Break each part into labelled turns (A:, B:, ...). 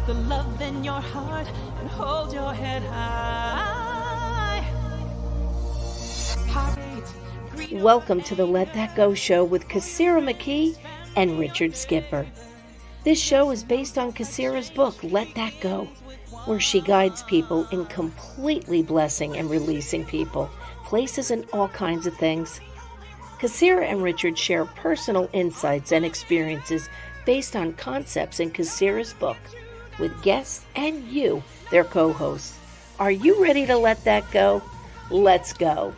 A: the love in your heart and hold your head high.
B: Welcome to the Let That Go show with Kassira McKee and Richard Skipper. This show is based on Kassira's book, Let That Go, where she guides people in completely blessing and releasing people, places, and all kinds of things. Kassira and Richard share personal insights and experiences based on concepts in Kassira's book, with guests and you, their co-hosts. Are you ready to let that go? Let's go.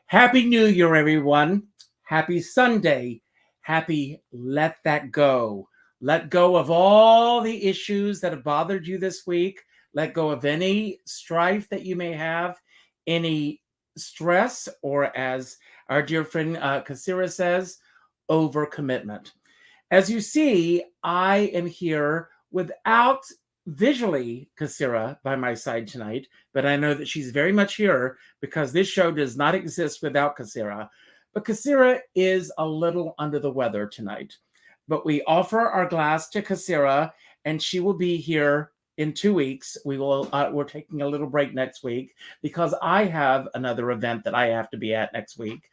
C: Happy New Year, everyone. Happy Sunday. Happy Let That Go. Let go of all the issues that have bothered you this week. Let go of any strife that you may have, any stress, or as our dear friend Kassira says, overcommitment. As you see, I am here without visually Kassira by my side tonight, but I know that she's very much here because this show does not exist without Kassira. But Kassira is a little under the weather tonight. But we offer our glass to Kassira, and she will be here in 2 weeks. We're taking a little break next week because I have another event that I have to be at next week.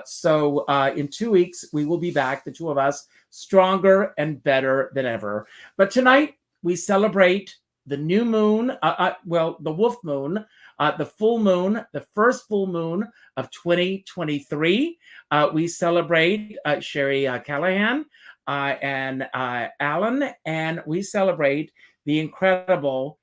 C: So in 2 weeks, we will be back, the two of us, stronger and better than ever. But tonight, we celebrate the new moon, the wolf moon, the full moon, the first full moon of 2023. We celebrate Sherry Callahan and Alan, and we celebrate the incredible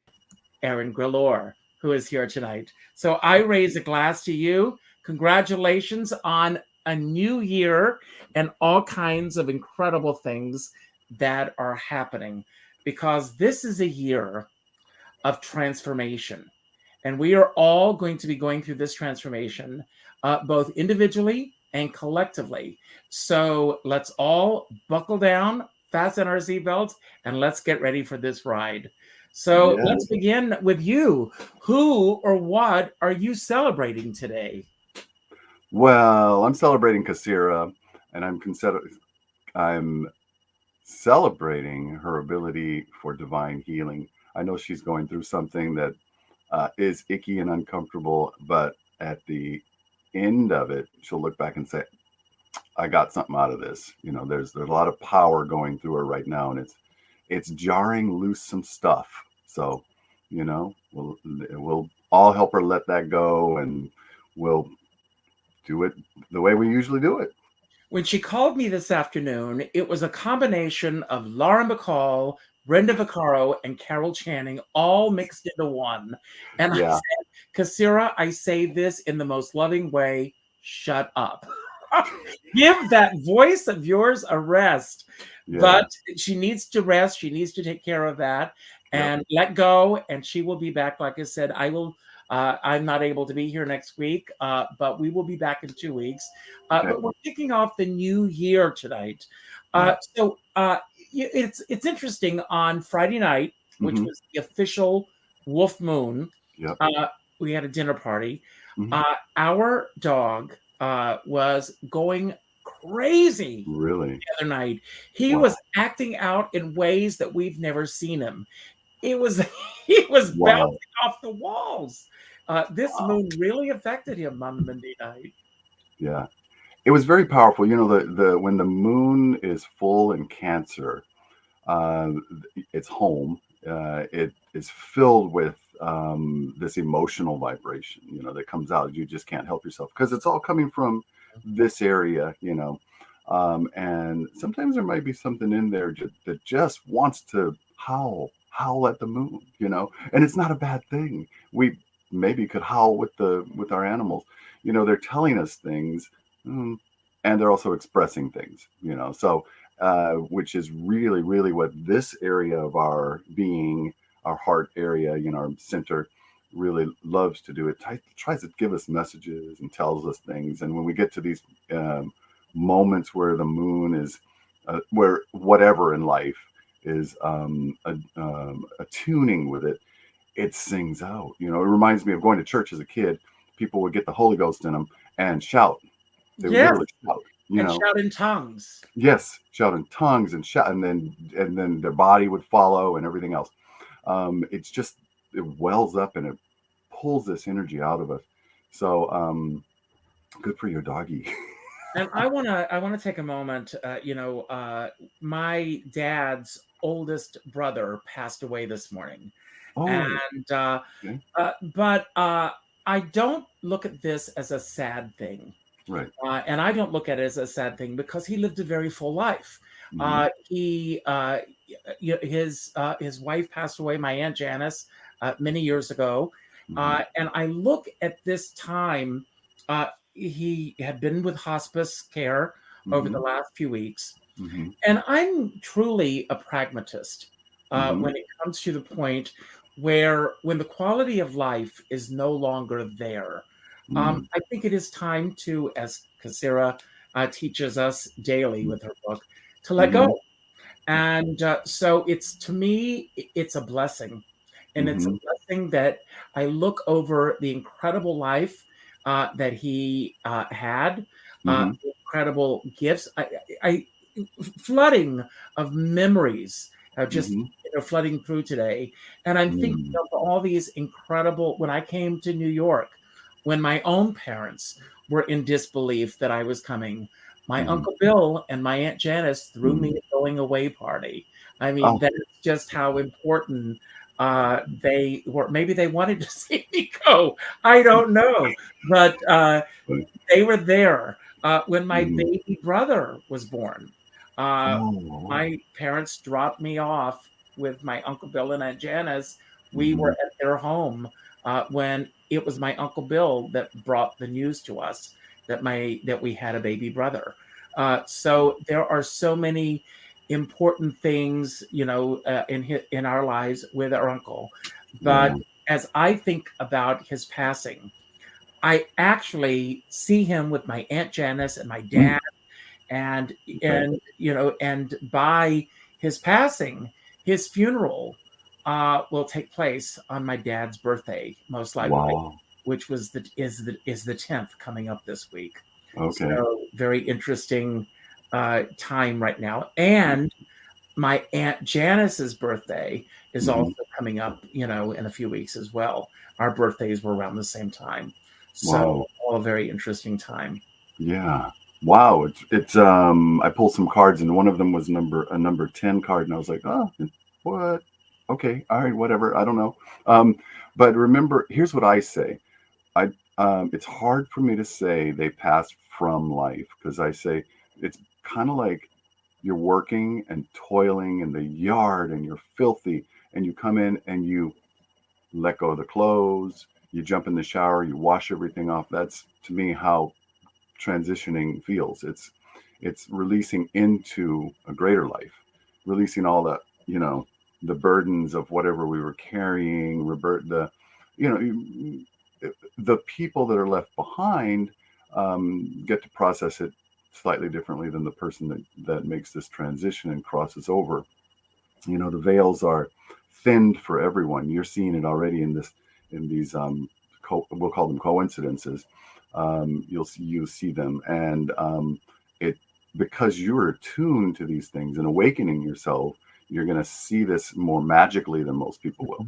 C: Erin Grillor, who is here tonight. So I raise a glass to you. Congratulations on a new year and all kinds of incredible things that are happening, because this is a year of transformation. And we are all going to be going through this transformation, both individually and collectively. So let's all buckle down, fasten our seatbelts, and let's get ready for this ride. So Let's begin with you. Who or what are you celebrating today?
D: Well, I'm celebrating Kassira, and I'm celebrating her ability for divine healing. I know she's going through something that is icky and uncomfortable, but at the end of it, she'll look back and say, I got something out of this. You know, there's a lot of power going through her right now, and it's jarring loose some stuff. So, you know, we'll all help her let that go, and we'll do it the way we usually do it.
C: When she called me this afternoon, it was a combination of Laura McCall, Brenda Vaccaro, and Carol Channing all mixed into one. And I said, Kassira, I say this in the most loving way, shut up. Give that voice of yours a rest. Yeah. But she needs to rest. She needs to take care of that and let go. And she will be back. Like I said, I'm not able to be here next week, but we will be back in 2 weeks. But we're kicking off the new year tonight. So it's interesting. On Friday night, which was the official wolf moon, we had a dinner party. Our dog was going crazy.
D: Really?
C: The other night. He was acting out in ways that we've never seen him. He was bouncing off the walls. This moon really affected him on Monday night.
D: Yeah, it was very powerful. You know, the when the moon is full in Cancer, its home, it is filled with this emotional vibration, you know, that comes out. You just can't help yourself because it's all coming from this area, you know. And sometimes there might be something in there that just wants to howl at the moon, you know, and it's not a bad thing. We maybe could howl with our animals, you know. They're telling us things, and they're also expressing things, you know. So which is really, really what this area of our being, our heart area, you know, our center, really loves to do. It tries to give us messages and tells us things. And when we get to these moments where the moon is, where whatever in life is attuning with it, it sings out. You know, it reminds me of going to church as a kid. People would get the Holy Ghost in them and shout. They would literally shout. you
C: And
D: know.
C: shout in tongues.
D: Yes, shout in tongues and shout, and then their body would follow and everything else. It's just, it wells up and it pulls this energy out of us. So good for your doggy.
C: And I wanna take a moment. My dad's oldest brother passed away this morning,
D: Oh,
C: and
D: okay.
C: but I don't look at this as a sad thing.
D: Right.
C: And I don't look at it as a sad thing because he lived a very full life.
D: Mm-hmm.
C: His wife passed away, my Aunt Janice, many years ago,
D: Mm-hmm.
C: and I look at this time. He had been with hospice care over
D: Mm-hmm.
C: the last few weeks,
D: Mm-hmm.
C: and I'm truly a pragmatist
D: Mm-hmm.
C: when it comes to the point where when the quality of life is no longer there.
D: Mm-hmm.
C: I think it is time to, as Kasira teaches us daily with her book, to let
D: Mm-hmm.
C: go. And so it's, to me, it's a blessing. And it's a
D: Mm-hmm.
C: blessing that I look over the incredible life that he had,
D: Mm-hmm.
C: the incredible gifts, I flooding of memories, just
D: Mm-hmm.
C: flooding through today. And I'm thinking
D: Mm-hmm.
C: of all these incredible, when I came to New York, when my own parents were in disbelief that I was coming. My
D: Mm-hmm.
C: Uncle Bill and my Aunt Janice threw me
D: Mm-hmm.
C: a going away party. I mean,
D: Oh,
C: that's just how important they were. Maybe they wanted to see me go. I don't know. But they were there when my
D: mm-hmm.
C: baby brother was born. Uh,
D: Oh,
C: my parents dropped me off with my Uncle Bill and Aunt Janice. We were
D: mm-hmm.
C: at their home when it was my Uncle Bill that brought the news to us that we had a baby brother. So there are so many important things, in our lives with our uncle. But
D: Yeah.
C: as I think about his passing, I actually see him with my Aunt Janice and my
D: Mm.
C: dad, and
D: Okay.
C: and by his passing, his funeral will take place on my dad's birthday, most likely,
D: Wow.
C: which is the 10th, coming up this week.
D: Okay.
C: So very interesting time right now. And my Aunt Janice's birthday is
D: Mm-hmm.
C: also coming up, in a few weeks as well. Our birthdays were around the same time.
D: Wow.
C: So all a very interesting time.
D: Yeah. Wow. It's I pulled some cards and one of them was number 10 card and I was like, oh, what? Okay. All right, whatever. I don't know. Um, but remember, here's what I say. I it's hard for me to say they passed from life because I say it's kind of like you're working and toiling in the yard and you're filthy and you come in and you let go of the clothes, you jump in the shower, you wash everything off. That's to me how transitioning feels. It's releasing into a greater life, releasing all the, the burdens of whatever we were carrying, revert the, you the people that are left behind get to process it slightly differently than the person that makes this transition and crosses over. The veils are thinned for everyone. You're seeing it already in these we'll call them coincidences. You see them, and it because you're attuned to these things and awakening yourself, you're going to see this more magically than most people will.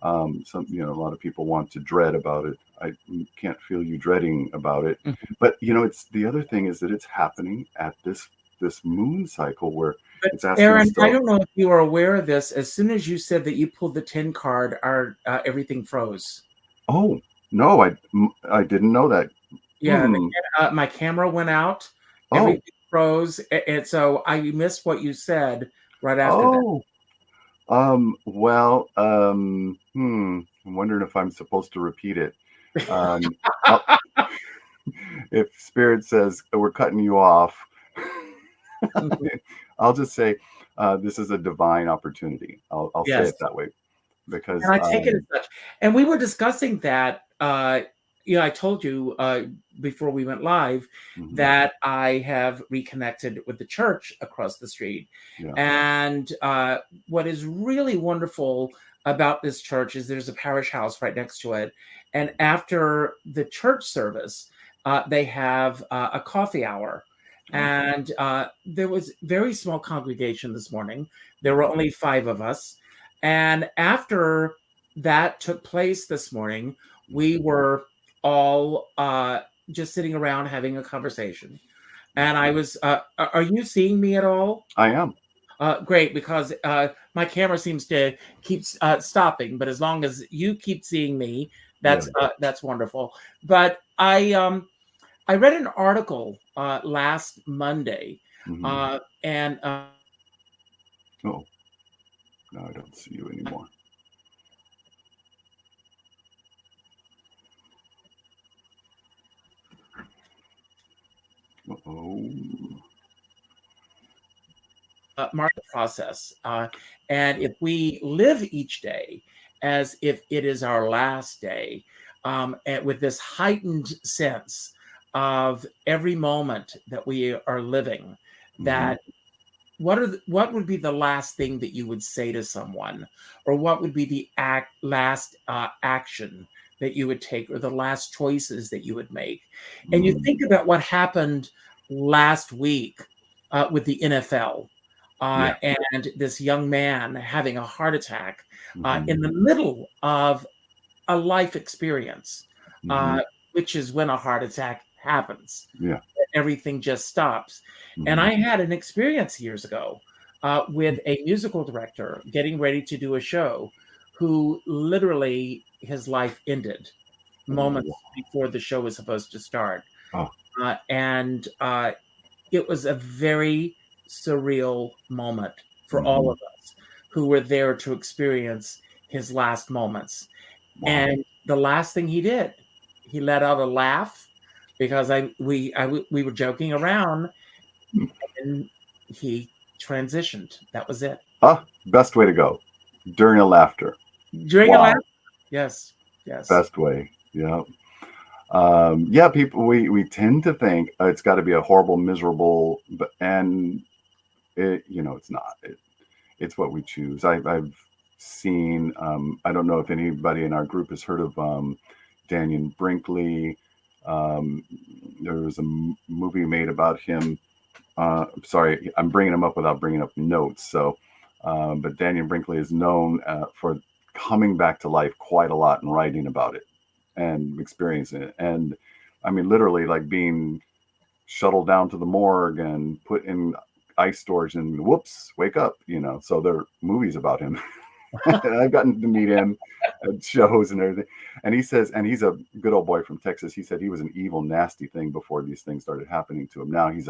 D: A lot of people want to dread about it. I can't feel you dreading about it,
C: Mhm.
D: but it's the other thing is that it's happening at this moon cycle where
C: But
D: it's asking us
C: Aaron, I
D: to.
C: don't know if you are aware of this. As soon as you said that you pulled the 10 card, everything froze.
D: Oh, no, I didn't know that.
C: Yeah,
D: Hmm.
C: my camera went out,
D: Oh,
C: everything froze, and so I missed what you said right after that.
D: oh. Well, I'm wondering if I'm supposed to repeat it. Um, I'll, if Spirit says we're cutting you off,
C: Mhm.
D: I'll just say this is a divine opportunity. I'll say
C: Yes.
D: it that way because
C: And I take it as such. And we were discussing that. I told you before we went live
D: mhm,
C: that I have reconnected with the church across the street.
D: yeah,
C: And what is really wonderful about this church is there's a parish house right next to it. And after the church service, they have a coffee hour. And there was very small congregation this morning. There were only 5 of us. And after that took place this morning, we were all just sitting around having a conversation. And I was, are you seeing me at all?
D: I am.
C: Great, because my camera seems to keep stopping. But as long as you keep seeing me, that's wonderful. But I read an article last Monday, and
D: Oh, no, I don't see you anymore. Oh.
C: market process. And if we live each day as if it is our last day, and with this heightened sense of every moment that we are living, that what would be the last thing that you would say to someone, or what would be the last action that you would take, or the last choices that you would make? And you think about what happened last week with the NFL. And this young man having a heart attack in the middle of a life experience, which is when a heart attack happens.
D: Yeah.
C: Everything just stops. And I had an experience years ago with a musical director getting ready to do a show who literally his life ended moments before the show was supposed to start. And it was a very surreal moment for all of us who were there to experience his last moments. And the last thing he did, he let out a laugh, because we were joking around, and he transitioned. That was it.
D: Best way to go. During a laughter.
C: During a laugh? Yes.
D: Best way. Yeah. People, we tend to think it's got to be a horrible, miserable, and it's not. It's what we choose. I've seen. I don't know if anybody in our group has heard of Daniel Brinkley. There was a movie made about him. Sorry, I'm bringing him up without bringing up notes. So, but Daniel Brinkley is known for coming back to life quite a lot and writing about it and experiencing it. And I mean, literally, like being shuttled down to the morgue and put in ice storage and whoops, wake up. So there are movies about him. And I've gotten to meet him at shows and everything. And he says, and he's a good old boy from Texas. He said he was an evil, nasty thing before these things started happening to him. Now he's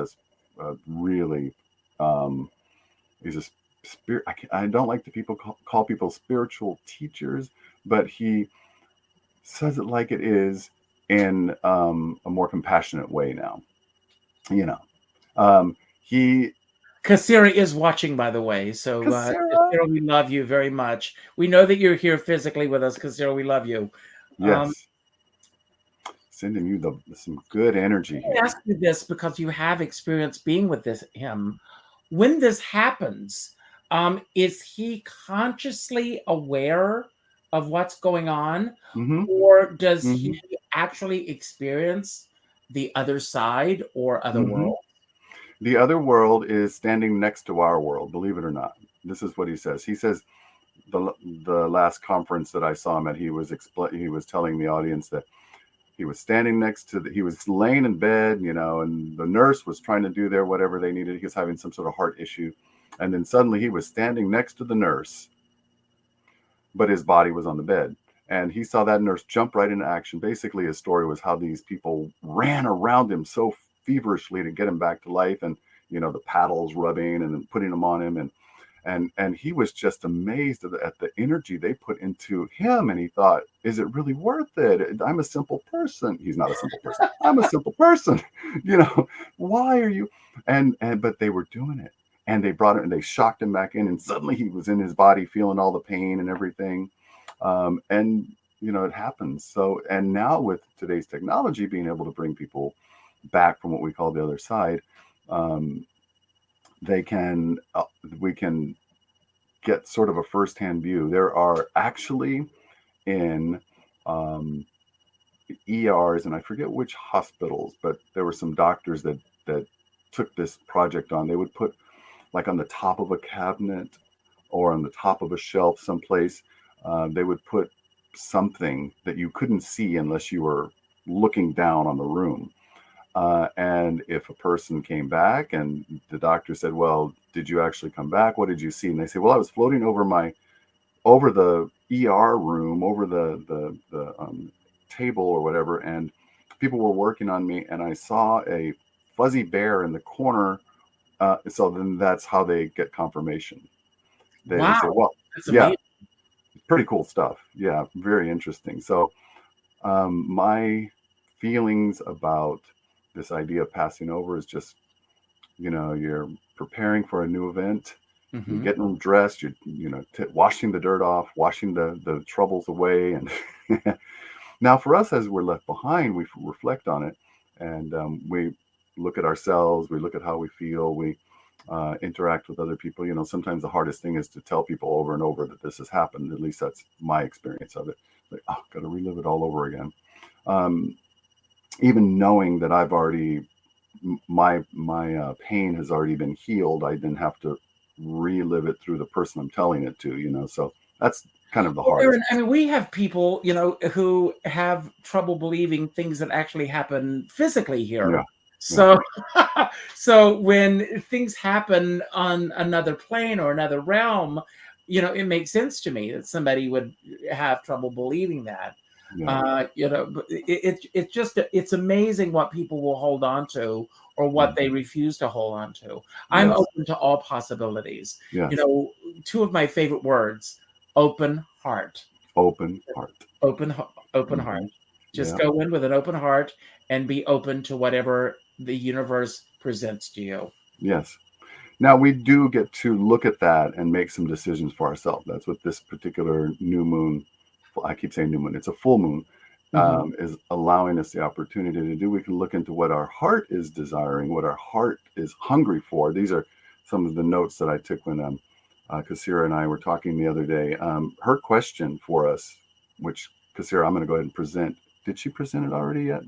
D: really, he's a spirit. I don't like to call people spiritual teachers, but he says it like it is in a more compassionate way now.
C: Kasira is watching, by the way. So, Kasira, we love you very much. We know that you're here physically with us, Kasira. We love you.
D: Yes. Sending you some good energy.
C: I ask you this because you have experience being with him. When this happens, is he consciously aware of what's going on, or does he actually experience the other side or other world?
D: The other world is standing next to our world, believe it or not. This is what he says. He says the last conference that I saw him at, he was telling the audience that he was standing next to he was laying in bed, and the nurse was trying to do whatever they needed. He was having some sort of heart issue. And then suddenly he was standing next to the nurse, but his body was on the bed. And he saw that nurse jump right into action. Basically, his story was how these people ran around him so feverishly to get him back to life, and the paddles rubbing and then putting them on him, and he was just amazed at the energy they put into him, and he thought, is it really worth it? I'm a simple person. He's not a simple person. I'm a simple person. Why are you? But they were doing it, and they brought it and they shocked him back in, and suddenly he was in his body feeling all the pain and everything. And it happens. So, and now with today's technology, being able to bring people back from what we call the other side, we can get sort of a firsthand view. There are actually in ERs, and I forget which hospitals, but there were some doctors that took this project on, they would put like on the top of a cabinet or on the top of a shelf someplace, they would put something that you couldn't see unless you were looking down on the room. And if a person came back and the doctor said, well, did you actually come back? What did you see? And they say, well, I was floating over the ER room, over the table or whatever, and people were working on me, and I saw a fuzzy bear in the corner. So then that's how they get confirmation. They
C: Wow,
D: say, well,
C: that's
D: yeah,
C: amazing.
D: pretty cool stuff. Yeah, very interesting. So my feelings about this idea of passing over is just, you're preparing for a new event. You're
C: Mhm.
D: getting dressed, you're washing the dirt off, washing the troubles away. And now for us, as we're left behind, we reflect on it, and we look at ourselves, we look at how we feel, we interact with other people. Sometimes the hardest thing is to tell people over and over that this has happened. At least that's my experience of it. Like, oh, got to relive it all over again. Even knowing that I've already, my pain has already been healed, I didn't have to relive it through the person I'm telling it to. So that's kind of the
C: Well,
D: hardest.
C: Aaron, I mean, we have people, who have trouble believing things that actually happen physically here.
D: Yeah.
C: So, so when things happen on another plane or another realm, it makes sense to me that somebody would have trouble believing that.
D: Yeah.
C: But it's amazing what people will hold on to or what they refuse to hold on to. I'm
D: Yes.
C: open to all possibilities.
D: Yes.
C: Two of my favorite words: open heart.
D: Open heart.
C: Open heart. Just
D: Yeah.
C: go in with an open heart and be open to whatever the universe presents to you.
D: Yes. Now we do get to look at that and make some decisions for ourselves. That's what this particular new moon, I keep saying new moon, it's a full moon,
C: Mhm.
D: is allowing us the opportunity to do. We can look into what our heart is desiring, what our heart is hungry for. These are some of the notes that I took when Kasira and I were talking the other day. Her question for us, which Kasira, I'm going to go ahead and present. Did she present it already yet?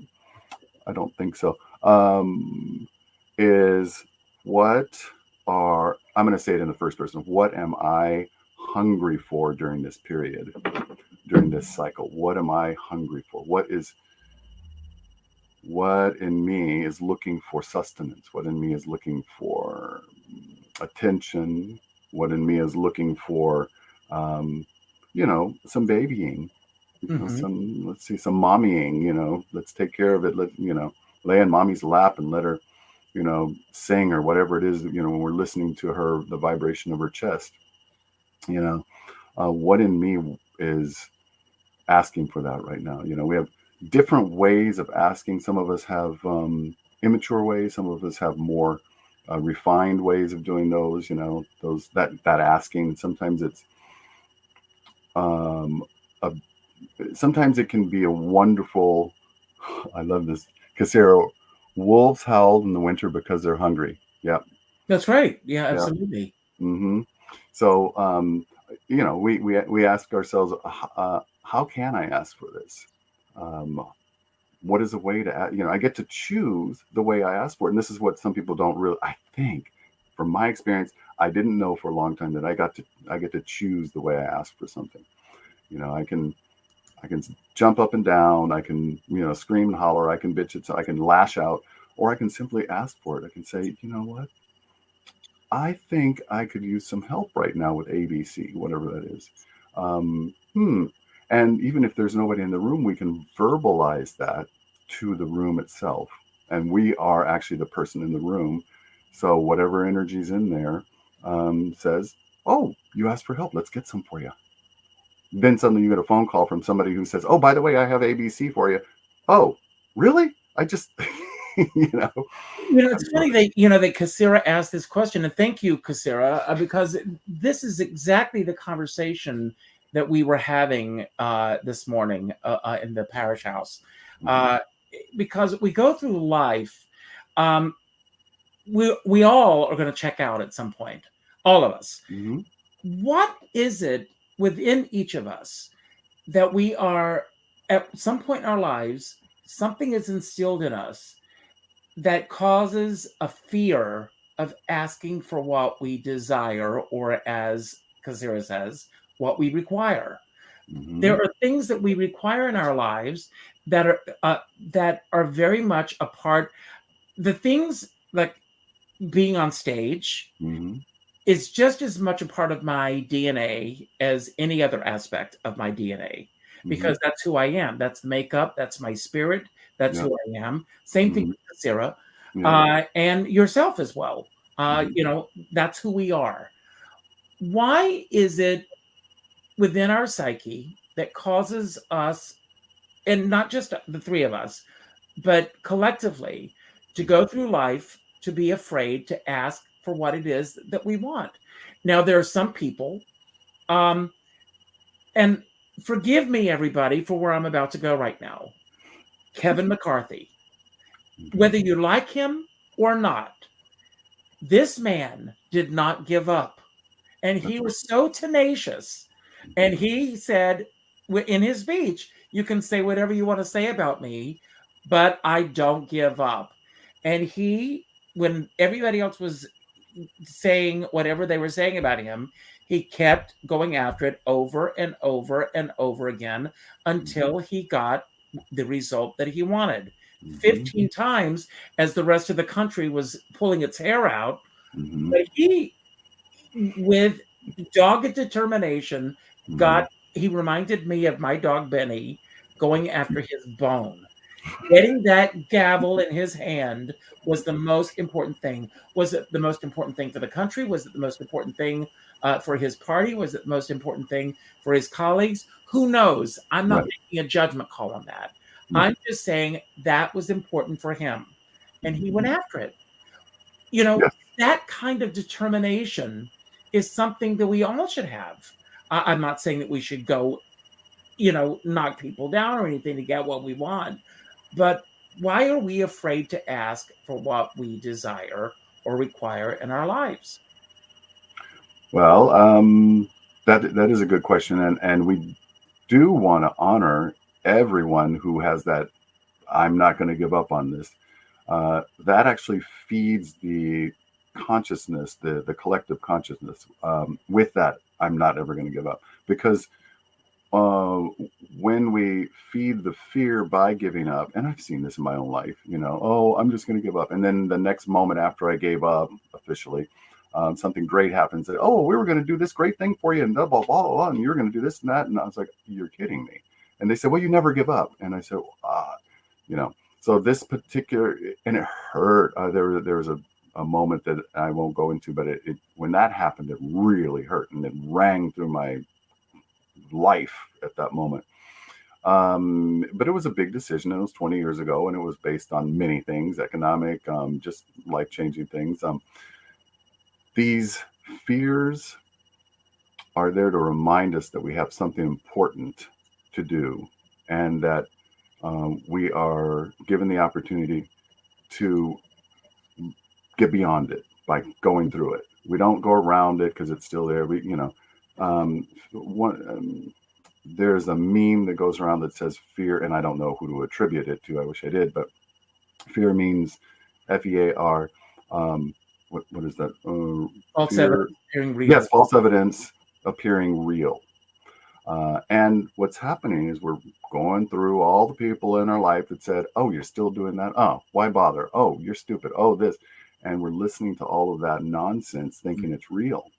D: I don't think so. Is I'm going to say it in the first person. What am I hungry for during this period, during this cycle? What am I hungry for? What in me is looking for sustenance? What in me is looking for attention? What in me is looking for, some babying,
C: Mhm.
D: some mommying, let's take care of it. Lay in mommy's lap and let her, sing or whatever it is, when we're listening to her, the vibration of her chest, what in me is asking for that right now. We have different ways of asking. Some of us have immature ways. Some of us have more refined ways of doing those, that asking. Sometimes it's, um, a, sometimes it can be a wonderful, I love this, Casero, wolves howl in the winter because they're hungry. Yeah.
C: That's right. Yeah,
D: Yeah.
C: absolutely.
D: Mm-hmm. So, we ask ourselves, how can I ask for this? What is a way to, I get to choose the way I ask for it. And this is what some people don't really, I think, from my experience, I didn't know for a long time that I get to choose the way I ask for something. I can jump up and down. I can, scream and holler. I can bitch it. So I can lash out, or I can simply ask for it. I can say, you know what? I think I could use some help right now with ABC, whatever that is. And even if there's nobody in the room, we can verbalize that to the room itself. And we are actually the person in the room. So whatever energy's in there says, oh, you asked for help. Let's get some for you. Then suddenly you get a phone call from somebody who says, oh, by the way, I have ABC for you. Oh, really? I just,
C: It's funny that Kasira asked this question, and thank you, Kasira, because this is exactly the conversation that we were having this morning in the parish house. Because we go through life, we all are going to check out at some point, all of us.
D: Mm-hmm.
C: What is it within each of us that we are, at some point in our lives, something is instilled in us that causes a fear of asking for what we desire, or as Kasira says, what we require.
D: Hmm.
C: There are things that we require in our lives that are very much a part. The things like being on stage
D: Hmm.
C: is just as much a part of my DNA as any other aspect of my DNA,
D: Hmm.
C: because that's who I am. That's the makeup. That's my spirit. That's
D: Yeah.
C: who I am. Same thing
D: Hmm.
C: with Sarah,
D: Yeah.
C: and yourself as well.
D: Hmm.
C: That's who we are. Why is it within our psyche that causes us, and not just the three of us, but collectively, to go through life to be afraid to ask for what it is that we want? Now, there are some people, um, and forgive me, everybody, for where I'm about to go right now. Kevin McCarthy,
D: Okay.
C: whether you like him or not, this man did not give up. And he
D: That's
C: was so tenacious. And he said in his speech, you can say whatever you want to say about me, but I don't give up. And he, when everybody else was saying whatever they were saying about him, he kept going after it over and over and over again until he got the result that he wanted.
D: hmm
C: 15 times as the rest of the country was pulling its hair out.
D: hmm
C: But he, with dogged determination,
D: hmm
C: got, he reminded me of my dog Benny going after his bone. Getting that gavel in his hand was the most important thing. Was it the most important thing for the country? Was it the most important thing for his party? Was it the most important thing for his colleagues? Who knows? I'm not
D: Right.
C: making a judgment call on that.
D: Right.
C: I'm just saying that was important for him, and he went after it. You know,
D: Yes.
C: that kind of determination is something that we all should have. I'm not saying that we should go, knock people down or anything to get what we want, but why are we afraid to ask for what we desire or require in our lives?
D: Well, that is a good question, and we do want to honor everyone who has that. I'm not going to give up on this. That actually feeds the consciousness, the collective consciousness. With that, I'm not ever going to give up, because uh, when we feed the fear by giving up, and I've seen this in my own life, oh, I'm just going to give up. And then the next moment after I gave up officially, something great happens. That, oh, we were going to do this great thing for you, and blah, blah, blah, blah, and you're going to do this and that. And I was like, you're kidding me. And they said, well, you never give up. And I said, you know, so this particular, and it hurt. There was a moment that I won't go into, but when that happened, it really hurt, and it rang through my life at that moment. But it was a big decision. And it was 20 years ago, and it was based on many things, economic, just life changing things. These fears are there to remind us that we have something important to do, and that we are given the opportunity to get beyond it by going through it. We don't go around it because it's still there. One, there's a meme that goes around that says fear, and I don't know who to attribute it to. I wish I did, but fear means FEAR. What is that?
C: False
D: Fear.
C: evidence appearing real.
D: Yes, false evidence appearing real. And what's happening is we're going through all the people in our life that said, "Oh, you're still doing that? Oh, why bother? Oh, you're stupid. Oh, this," and we're listening to all of that nonsense, thinking it's real.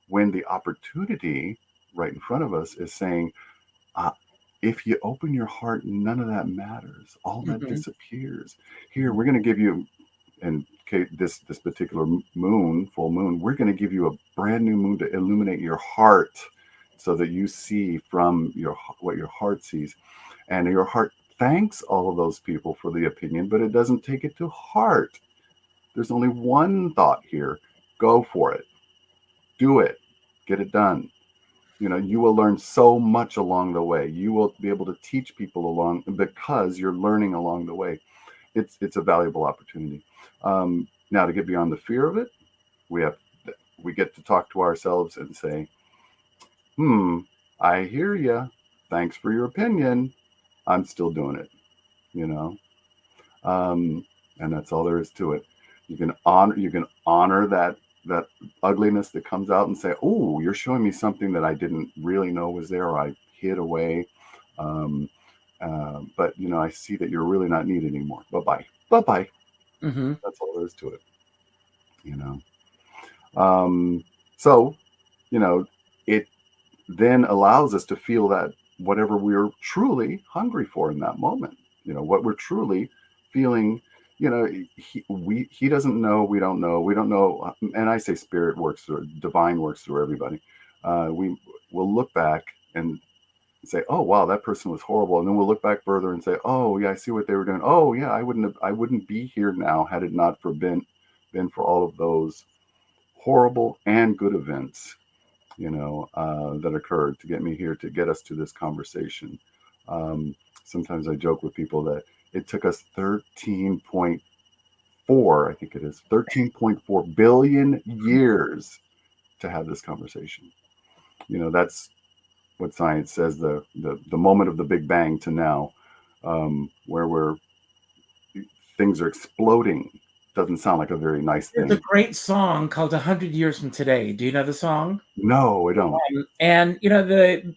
D: When the opportunity right in front of us is saying, uh, if you open your heart, none of that matters. All that
C: Mhm.
D: disappears. Here, we're going to give you, and this particular moon, full moon, we're going to give you a brand new moon to illuminate your heart, so that you see from what your heart sees, and your heart thanks all of those people for the opinion, but it doesn't take it to heart. There's only one thought here: go for it, do it, get it done. You will learn so much along the way. You will be able to teach people along, because you're learning along the way. It's a valuable opportunity. Now, to get beyond the fear of it, we get to talk to ourselves and say, I hear you, thanks for your opinion, I'm still doing it. you know And that's all there is to it. You can honor that ugliness that comes out and say, "Oh, you're showing me something that I didn't really know was there, or I hid away." Um, but I see that you're really not needed anymore. Bye bye. Bye bye.
C: Mm-hmm.
D: That's all there is to it. You know. So, it then allows us to feel that whatever we're truly hungry for in that moment, what we're truly feeling, he doesn't know, we don't know. And I say spirit works through, divine works through everybody. We will look back and say, oh wow, that person was horrible, and then we'll look back further and say, oh yeah, I see what they were doing. Oh yeah, I wouldn't be here now had it not been for all of those horrible and good events, that occurred to get me here, to get us to this conversation. Sometimes I joke with people that it took us 13.4, I think it is 13.4 billion years to have this conversation. That's what science says, the moment of the Big Bang to now, where things are exploding. Doesn't sound like a very nice thing.
C: There's a great song called "100 Years from Today." Do you know the song?
D: No, I don't.
C: And the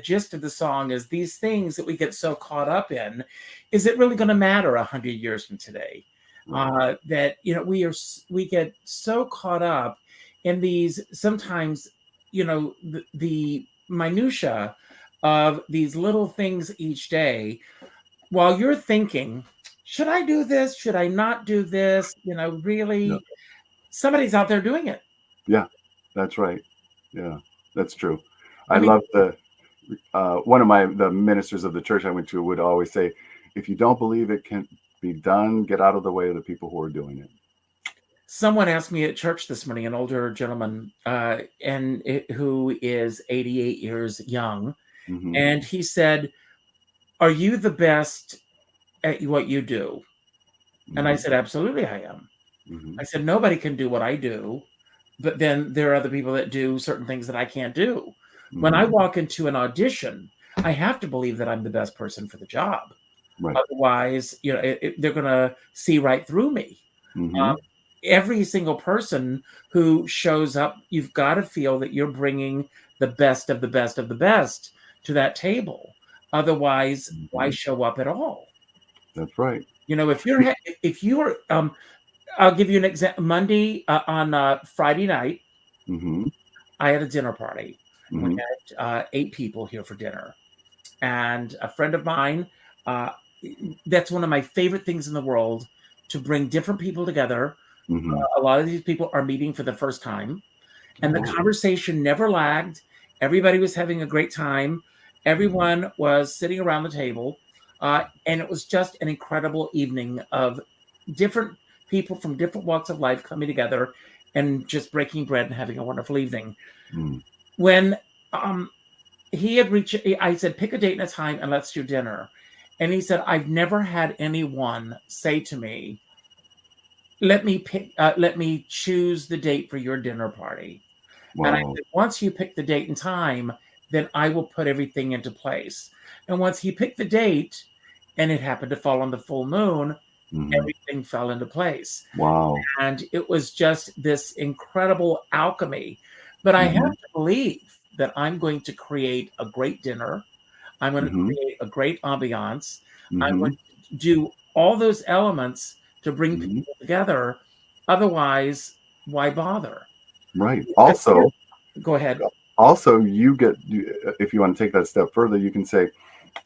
C: gist of the song is these things that we get so caught up in. Is it really going to matter 100 years from today?
D: Right.
C: That we get so caught up in these sometimes the minutia of these little things each day, while you're thinking, should I do this? Should I not do this? Really,
D: Yeah.
C: somebody's out there doing it.
D: Yeah, that's right. Yeah, that's true.
C: I
D: I
C: mean,
D: love one of the ministers of the church I went to would always say, if you don't believe it can be done, get out of the way of the people who are doing it.
C: someone asked me at church this morning, an older gentleman, who is 88 years young,
D: Mm-hmm.
C: and he said, "Are you the best at what you do?" And I said, "Absolutely, I am."
D: Mm-hmm.
C: I said, "Nobody can do what I do, but then there are other people that do certain things that I can't do. When I
D: Mm-hmm.
C: walk into an audition, I have to believe that I'm the best person for the job.
D: Right.
C: Otherwise, they're going to see right through me."
D: Mm-hmm.
C: Every single person who shows up, you've got to feel that you're bringing the best of the best of the best to that table. Otherwise, why
D: Mm-hmm.
C: show up at all?
D: That's right.
C: If you're I'll give you an example. Monday on Friday night,
D: Mm-hmm.
C: I had a dinner party. We
D: Mm-hmm.
C: had 8 people here for dinner, and a friend of mine. Uh, that's one of my favorite things in the world, to bring different people together.
D: Mm-hmm.
C: A lot of these people are meeting for the first time, and the
D: Oh.
C: conversation never lagged. Everybody was having a great time. Everyone was sitting around the table, and it was just an incredible evening of different people from different walks of life coming together and just breaking bread and having a wonderful evening.
D: Mm.
C: When he had reached, I said, pick a date and a time and let's do dinner. And he said, I've never had anyone say to me, let me choose the date for your dinner party. And I
D: Wow.
C: said, once you pick the date and time, then I will put everything into place. And once he picked the date, and it happened to fall on the full moon,
D: Mm-hmm.
C: everything fell into place.
D: Wow.
C: And it was just this incredible alchemy. But I
D: Mm-hmm.
C: have to believe that I'm going to create a great dinner. I'm going to
D: Mm-hmm.
C: create a great ambiance. I'm
D: Mm-hmm.
C: going to do all those elements to bring
D: Mm-hmm.
C: people together. Otherwise, why bother?
D: Right. Also,
C: Go ahead.
D: if you want to take that step further, you can say,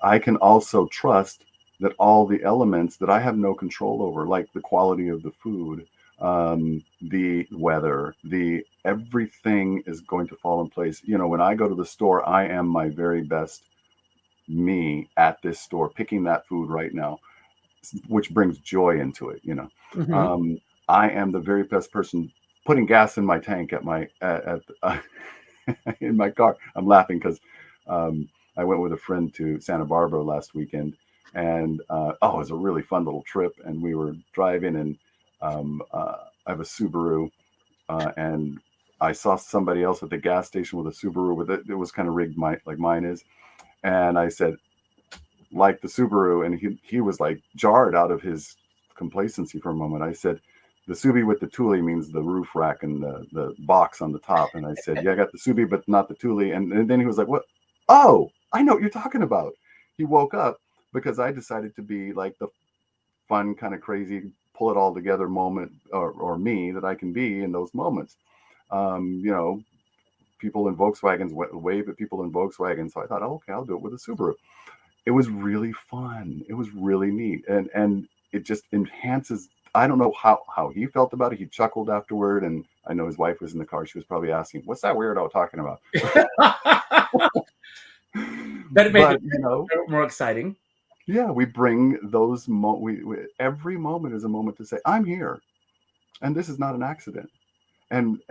D: I can also trust that all the elements that I have no control over, like the quality of the food, the weather, everything is going to fall in place. When I go to the store, I am my very best me at this store, picking that food right now, which brings joy into it.
C: Mhm.
D: I am the very best person putting gas in my tank in my car. I'm laughing because I went with a friend to Santa Barbara last weekend, and it was a really fun little trip. And we were driving, and I have a Subaru, and I saw somebody else at the gas station with a Subaru with it. It was kind of rigged like mine is, and I said, like the Subaru, and he was like jarred out of his complacency for a moment. I said, the Subi with the Thule means the roof rack and the box on the top. And I said, yeah, I got the Subi, but not the Thule. And then he was like, what? Oh, I know what you're talking about. He woke up because I decided to be like the fun, kind of crazy, pull it all together moment, or me that I can be in those moments. You know, people in Volkswagens wave at people in Volkswagens. So I thought, oh, okay, I'll do it with a Subaru. It was really fun. It was really neat. And it just enhances. I don't know how he felt about it. He chuckled afterward. And I know his wife was in the car. She was probably asking, what's that weirdo talking about?
C: That made it,
D: you know,
C: more exciting.
D: Yeah, we bring those every moment is a moment to say, I'm here. And this is not an accident. And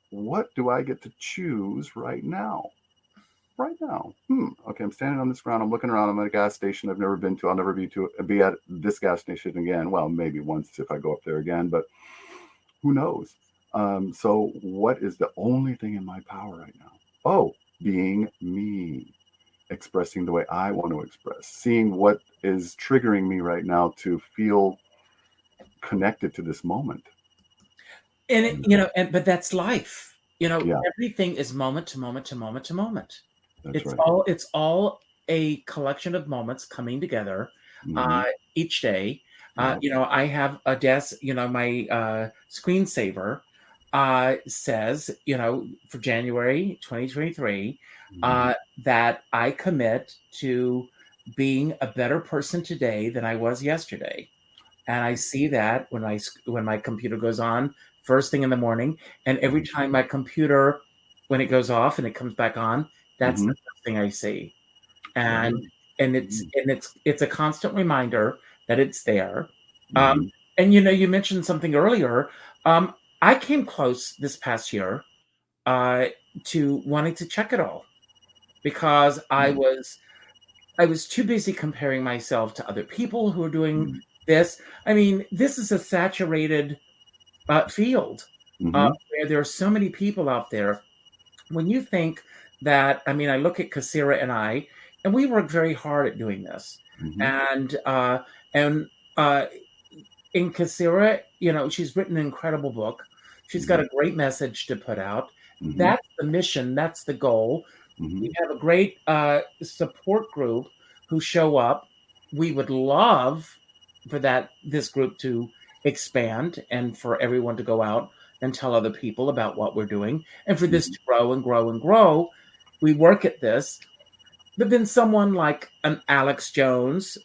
D: what do I get to choose right now? Right now. Okay, I'm standing on this ground. I'm looking around. I'm at a gas station I've never been to. I'll never be at this gas station again. Well, maybe once if I go up there again, but who knows? So what is the only thing in my power right now? Oh, being me, expressing the way I want to express, seeing what is triggering me right now to feel connected to this moment.
C: And but that's life. Everything is moment to moment to moment to moment.
D: That's right.
C: It's all a collection of moments coming together each day. I have a desk, my screensaver says, for January 2023, that I commit to being a better person today than I was yesterday. And I see that when my computer goes on first thing in the morning, and every time my computer, when it goes off and it comes back on, that's the first thing I see. And it's a constant reminder that it's there. And you mentioned something earlier. I came close this past year to wanting to check it all because I was too busy comparing myself to other people who are doing this. I mean, this is a saturated field where there are so many people out there. When you think that, I mean, I look at Kasira and we work very hard at doing this. And in Kasira, she's written an incredible book. She's got a great message to put out. That's the mission. That's the goal. We have a great support group who show up. We would love for this group to expand and for everyone to go out and tell other people about what we're doing and for this to grow and grow and grow. We work at this. But then someone like an Alex Jones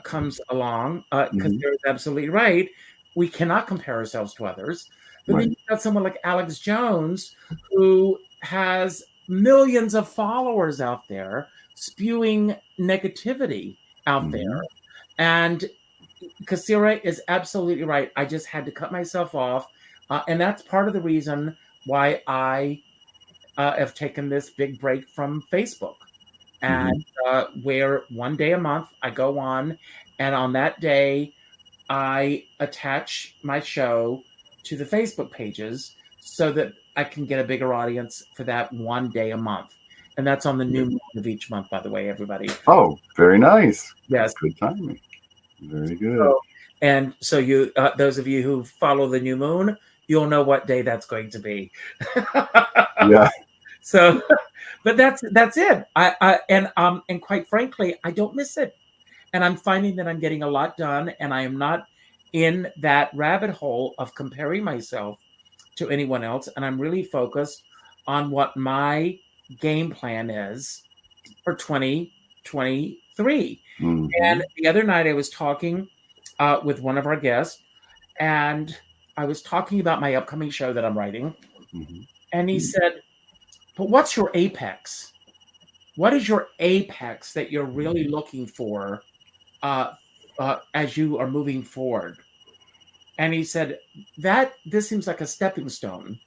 C: comes along because they're absolutely right. We cannot compare ourselves to others. But then you've got someone like Alex Jones who has millions of followers out there spewing negativity out there. And Kasira is absolutely right. I just had to cut myself off. And that's part of the reason why I have taken this big break from Facebook. And where one day a month I go on, and on that day I attach my show to the Facebook pages so that I can get a bigger audience for that one day a month. And that's on the new moon of each month, by the way, everybody.
D: Oh, very nice.
C: Yes.
D: Good timing. Very good.
C: So you, those of you who follow the new moon, you'll know what day that's going to be.
D: Yeah.
C: So, but that's it. And quite frankly, I don't miss it. And I'm finding that I'm getting a lot done, and I am not in that rabbit hole of comparing myself to anyone else. And I'm really focused on what my game plan is for 2023. And the other night I was talking with one of our guests, and I was talking about my upcoming show that I'm writing. And he said, but what's your apex? What is your apex that you're really looking for as you are moving forward? And he said, this seems like a stepping stone.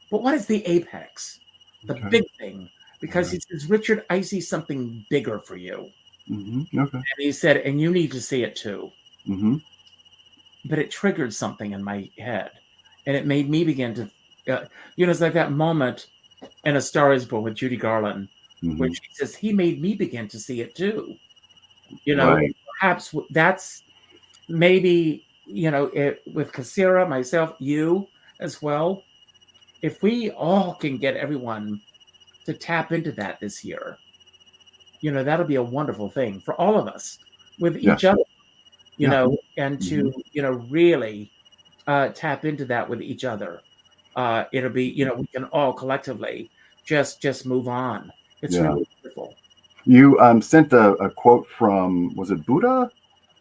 C: But what is the apex? The big thing? Because he says, Richard, I see something bigger for you. And he said, and you need to see it too. But it triggered something in my head. And it made me begin to, it's like that moment in A Star Is Born with Judy Garland, where she says, he made me begin to see it too. You know,
D: Right.
C: perhaps that's maybe, with Kasira, myself, you as well, if we all can get everyone to tap into that this year, that'll be a wonderful thing for all of us with each
D: Yes.
C: other,
D: Yeah.
C: and
D: Hmm.
C: to, really tap into that with each other. It'll be, we can all collectively just move on. It's
D: Yeah.
C: really wonderful.
D: You sent a quote from, was it Buddha, uh,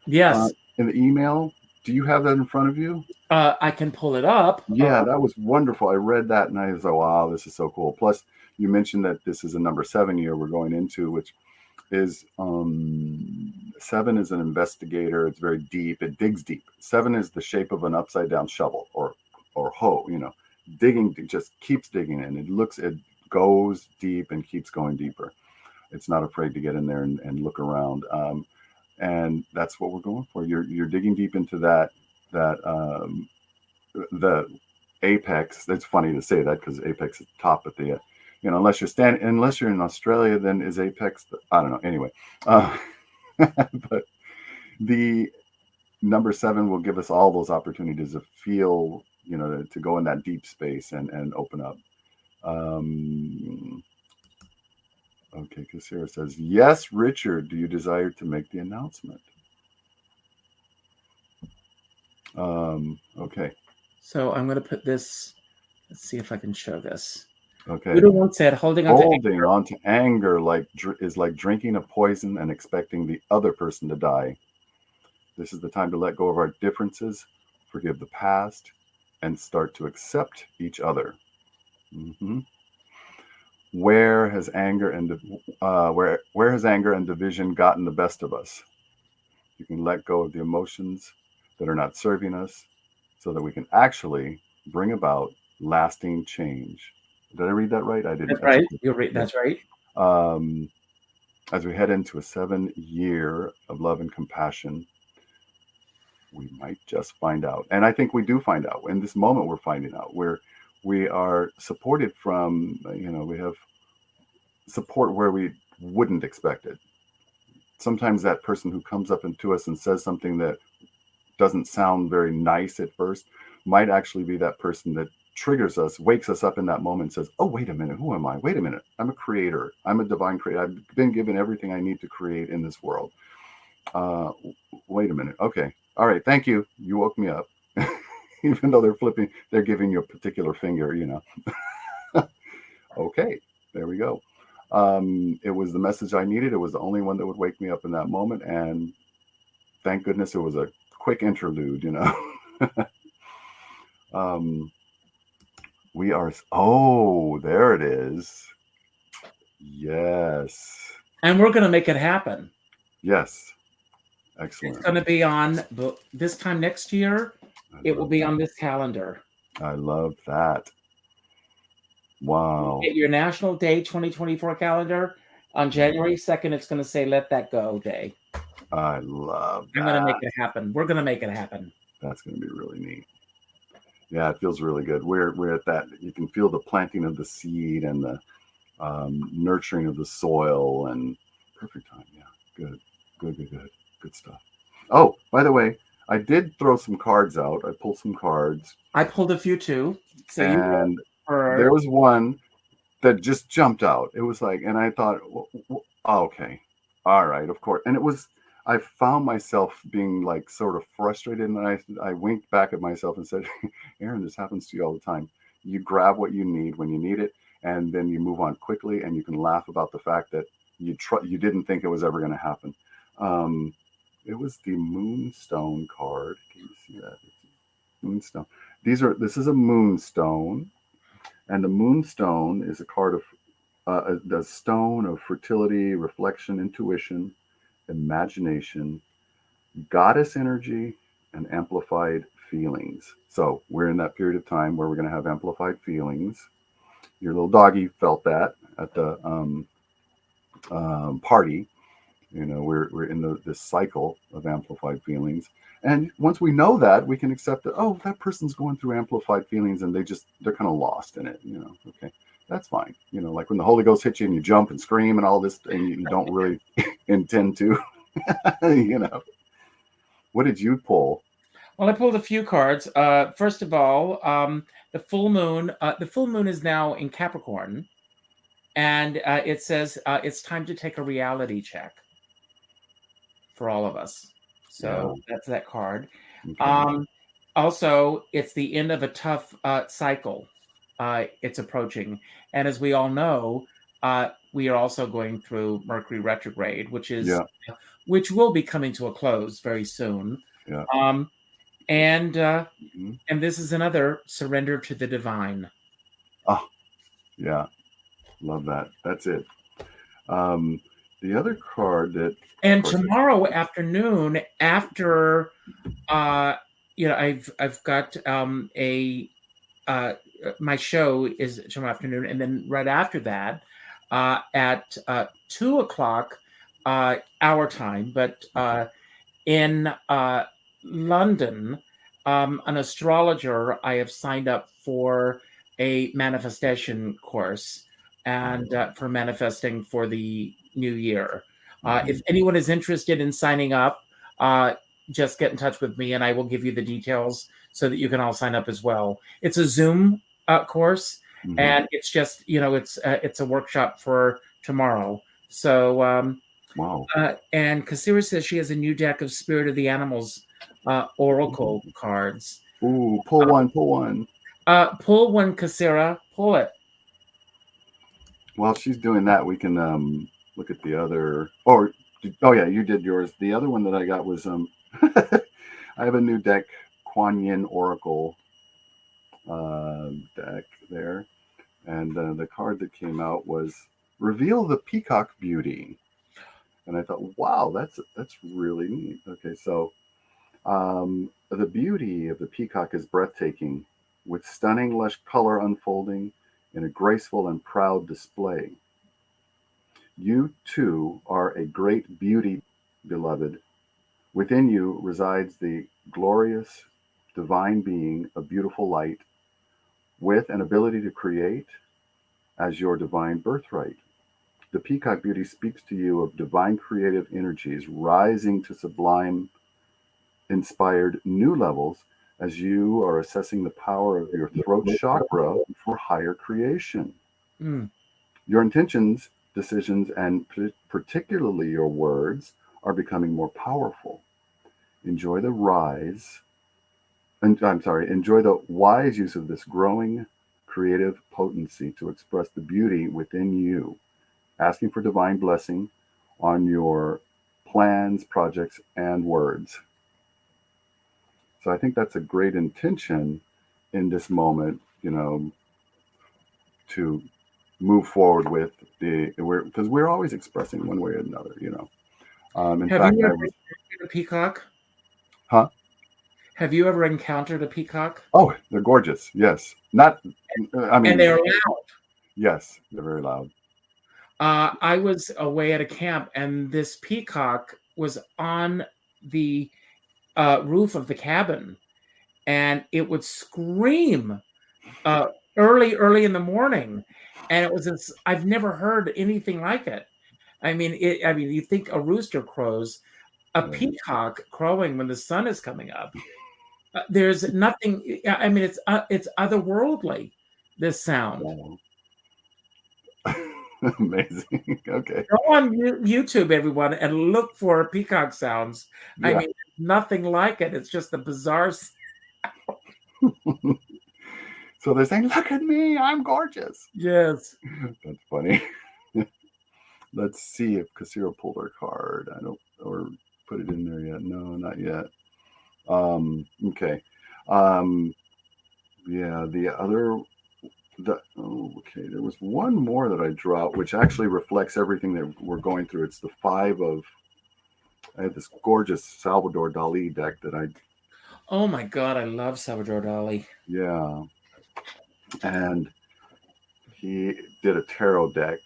C: Yes,
D: in the email? Do you have that in front of you?
C: I can pull it up.
D: Yeah, that was wonderful. I read that and I was like, wow, this is so cool. Plus, you mentioned that this is a number 7 year we're going into, which is 7 is an investigator. It's very deep. It digs deep. 7 is the shape of an upside down shovel or hoe. Digging, just keeps digging in. It goes deep and keeps going deeper. It's not afraid to get in there and look around. And that's what we're going for. You're digging deep into that the apex. It's funny to say that because apex is top at the unless you're in Australia, then is apex I don't know. Anyway, uh, but the number 7 will give us all those opportunities to feel, to go in that deep space and open up. um okay, Kasira says, yes, Richard, do you desire to make the announcement? Okay.
C: So I'm going to put this. Let's see if I can show this.
D: Okay.
C: Buddha once said, holding on to
D: Holding
C: anger.
D: on to anger is like drinking a poison and expecting the other person to die. This is the time to let go of our differences, forgive the past, and start to accept each other. Hmm. Where has anger and division gotten the best of us? You can let go of the emotions that are not serving us, so that we can actually bring about lasting change. Did I read that right? I didn't.
C: That's right. You're right.
D: Yeah.
C: That's right.
D: Um, as we head into a 7 year of love and compassion, we might just find out. And I think we do find out. In this moment, we're finding out where we are supported from, we have support where we wouldn't expect it. Sometimes that person who comes up into us and says something that doesn't sound very nice at first might actually be that person that triggers us, wakes us up in that moment, and says, oh, wait a minute, who am I? Wait a minute, I'm a creator. I'm a divine creator. I've been given everything I need to create in this world. Wait a minute. Okay. All right. Thank you. You woke me up. Even though they're giving you a particular finger, Okay. There we go. It was the message I needed. It was the only one that would wake me up in that moment. And thank goodness it was a quick interlude, um, there it is. Yes.
C: And we're going to make it happen.
D: Yes. Excellent.
C: It's going to be on this time next year. It will be on this calendar.
D: I love that. Wow.
C: Get your National Day 2024 calendar. On January 2nd, it's going to say Let That Go Day.
D: I love that.
C: I'm going to make it happen. We're going to make it happen.
D: That's going to be really neat. Yeah, it feels really good. We're at that. You can feel the planting of the seed and the nurturing of the soil, and perfect time. Yeah, good stuff. Oh, by the way, I did throw some cards out. I pulled some cards.
C: I pulled a few too. So
D: and there was one that just jumped out. It was like, and I thought, okay, all right, of course. And I found myself being like sort of frustrated, and I winked back at myself and said, Aaron, this happens to you all the time. You grab what you need when you need it, and then you move on quickly, and you can laugh about the fact that you didn't think it was ever going to happen. It was the Moonstone card. Can you see that? Moonstone. This is a Moonstone, and the Moonstone is a card of the stone of fertility, reflection, intuition, imagination, goddess energy, and amplified feelings. So we're in that period of time where we're going to have amplified feelings. Your little doggy felt that at the party. We're in this cycle of amplified feelings. And once we know that, we can accept that, oh, that person's going through amplified feelings and they're kind of lost in it. Okay, that's fine. Like when the Holy Ghost hits you and you jump and scream and all this, and you don't really intend to. You know, what did you pull?
C: Well, I pulled a few cards. First of all, the full moon. The full moon is now in Capricorn, and it says it's time to take a reality check for all of us. So
D: Yeah.
C: that's that card.
D: Okay.
C: Um, Also, it's the end of a tough cycle. It's approaching, and as we all know, we are also going through Mercury retrograde,
D: Yeah.
C: which will be coming to a close very soon.
D: Yeah.
C: Um, and
D: Mhm.
C: and this is another surrender to the divine.
D: Oh, yeah. Love that. That's it. Um, the other card that, of
C: And
D: course,
C: tomorrow afternoon, after I've got a my show is tomorrow afternoon, and then right after that, at 2 o'clock our time, but in London, an astrologer I have signed up for a manifestation course and for manifesting for the new year. If
D: Mhm.
C: anyone is interested in signing up, uh, just get in touch with me and I will give you the details so that you can all sign up as well. It's a Zoom course,
D: Mhm.
C: and it's just it's a workshop for tomorrow. So
D: Wow.
C: and Kasira says she has a new deck of Spirit of the Animals Oracle cards.
D: Ooh, pull one, pull one.
C: Pull one, Kasira. Pull it.
D: While she's doing that, we can look at the other. Or, oh yeah, you did yours. The other one that I got was I have a new deck, Kuan Yin Oracle deck there, and the card that came out was Reveal the Peacock Beauty, and I thought, wow, that's really neat. Okay, so the beauty of the peacock is breathtaking, with stunning lush color unfolding in a graceful and proud display. You too are a great beauty, beloved. Within you resides the glorious divine being of beautiful light, with an ability to create as your divine birthright. The peacock beauty speaks to you of divine creative energies rising to sublime, inspired new levels as you are assessing the power of your throat chakra for higher creation.
C: Mm.
D: Your intentions, decisions, and particularly your words are becoming more powerful. Enjoy the rise, and I'm sorry, enjoy the wise use of this growing creative potency to express the beauty within you, asking for divine blessing on your plans, projects, and words. So I think that's a great intention in this moment, to move forward with because we're always expressing one way or another. In
C: Have you
D: fact,
C: ever
D: I was,
C: encountered a peacock?
D: huh?
C: Have you ever encountered a peacock?
D: Oh, they're gorgeous. Yes. Not, I
C: And
D: mean,
C: they're loud.
D: yes, they're very loud.
C: I was away at a camp, and this peacock was on the roof of the cabin, and it would scream uh, early in the morning, and it was this. I've never heard anything like it. I mean, you think a rooster crows, a
D: Right.
C: peacock crowing when the sun is coming up. There's nothing. I mean, it's otherworldly. This sound.
D: Wow. Amazing. Okay.
C: Go on YouTube, everyone, and look for peacock sounds. I
D: Yeah.
C: mean, nothing like it. It's just a bizarre.
D: So they're saying, look at me, I'm gorgeous.
C: Yes.
D: That's funny. Let's see if Casira pulled her card. I don't, or put it in there yet. No, not yet. Okay. Um, yeah, okay, there was one more that I dropped, which actually reflects everything that we're going through. It's the I had this gorgeous Salvador Dali deck that
C: Oh my God, I love Salvador Dali.
D: yeah, and he did a tarot deck,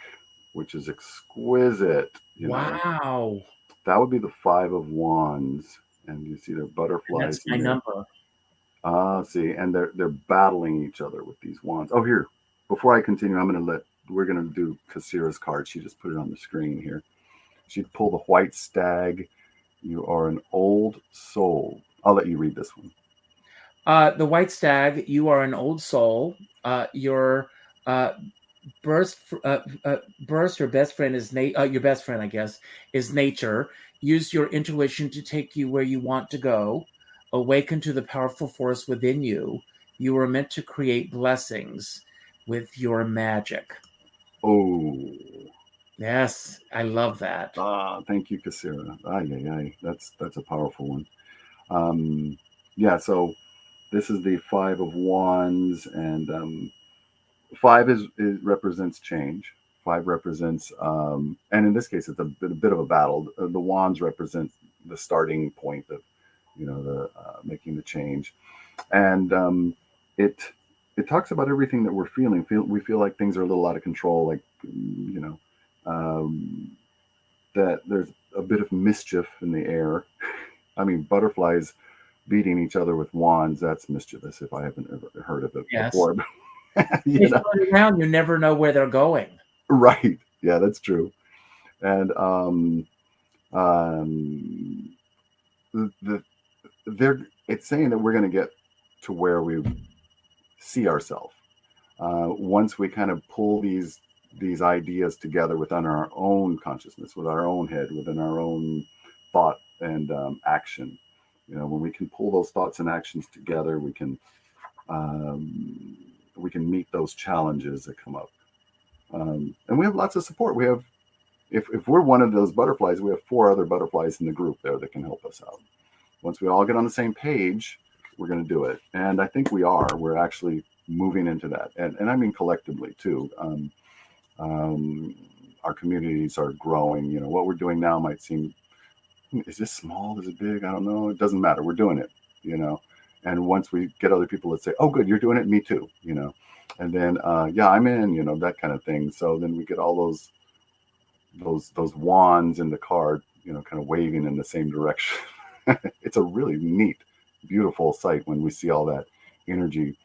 D: which is exquisite.
C: Wow.
D: That would be the Five of Wands, and you see their
C: And that's
D: butterflies
C: my
D: in there.
C: number.
D: See, and they're battling each other with these wands. Oh, here, before I continue, we're gonna do Kasira's card. She just put it on the screen here. She'd pull the White Stag, You are an old soul. I'll let you read this one.
C: The white stag, you are an old soul. Your burst, burst, your best friend is your best friend, I guess, is nature. Use your intuition to take you where you want to go. Awaken to the powerful force within you. You were meant to create blessings with your magic.
D: Oh,
C: Yes, I love that.
D: thank you, Kasira. Ay. That's a powerful one. Yeah, so this is the Five of Wands, and five is represents change. Five represents, and in this case, it's a bit of a battle. The wands represent the starting point of, the making the change, and it it talks about everything that we're feeling. We feel like things are a little out of control, like um, that there's a bit of mischief in the air. I mean, butterflies beating each other with wands, that's mischievous if I haven't ever heard of it
C: Yes.
D: before.
C: They float around, you never know where they're going.
D: Right. Yeah, that's true. And um, the they're it's saying that we're going to get to where we see ourselves once we kind of pull these ideas together within our own consciousness, with our own head, within our own thought and action. When we can pull those thoughts and actions together, we can meet those challenges that come up. And we have lots of support. We have, if we're one of those butterflies, we have 4 other butterflies in the group there that can help us out. Once we all get on the same page, we're going to do it. And I think we are. We're actually moving into that. And I mean collectively too. Our communities are growing. What we're doing now might seem, is this small? Is it big? I don't know. It doesn't matter. We're doing it, And once we get other people that say, oh, good, you're doing it, me too, And then, yeah, I'm in, that kind of thing. So then we get all those wands in the card, kind of waving in the same direction. It's a really neat, beautiful sight when we see all that energy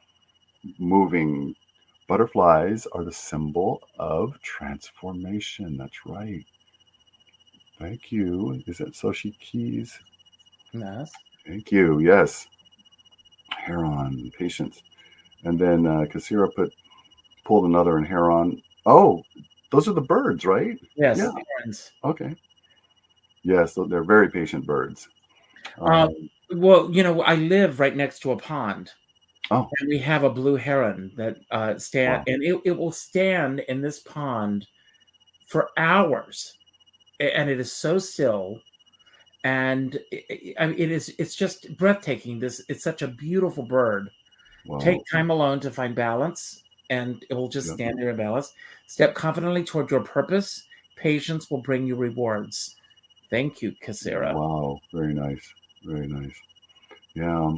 D: moving. Butterflies are the symbol of transformation. That's right. Thank you. Is it Soshi Keys?
C: Yes.
D: Thank you. Yes. Heron, patience. And then Kasira pulled another in Heron. Oh, those are the birds, right?
C: Yes.
D: Yeah.
C: Herons.
D: Okay. Yes, so they're very patient birds.
C: Well, I live right next to a pond.
D: Oh.
C: And we have a blue heron that stand,
D: Wow.
C: and it will stand in this pond for hours, and it is so still, and it's just breathtaking. It's such a beautiful bird.
D: Wow.
C: Take time alone to find balance, and it will just stand there in balance. Step confidently toward your purpose. Patience will bring you rewards. Thank you, Kasira.
D: Wow, very nice, very nice. Yeah.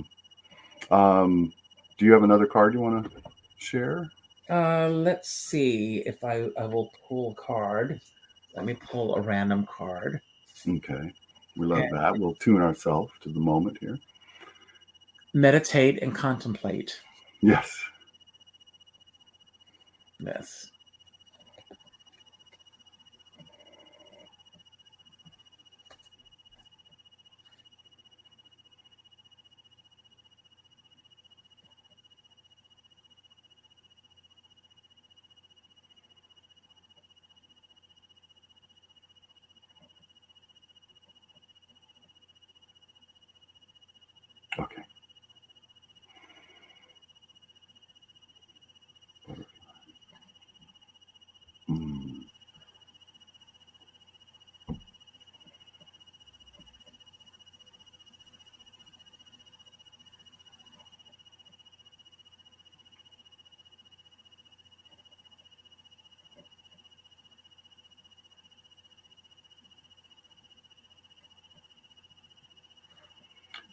D: Do you have another card you want to share?
C: Let's see if I will pull a card. Let me pull a random card.
D: Okay, we love that. We'll tune ourselves to the moment here.
C: Meditate and contemplate.
D: Yes.
C: Yes.
D: Okay.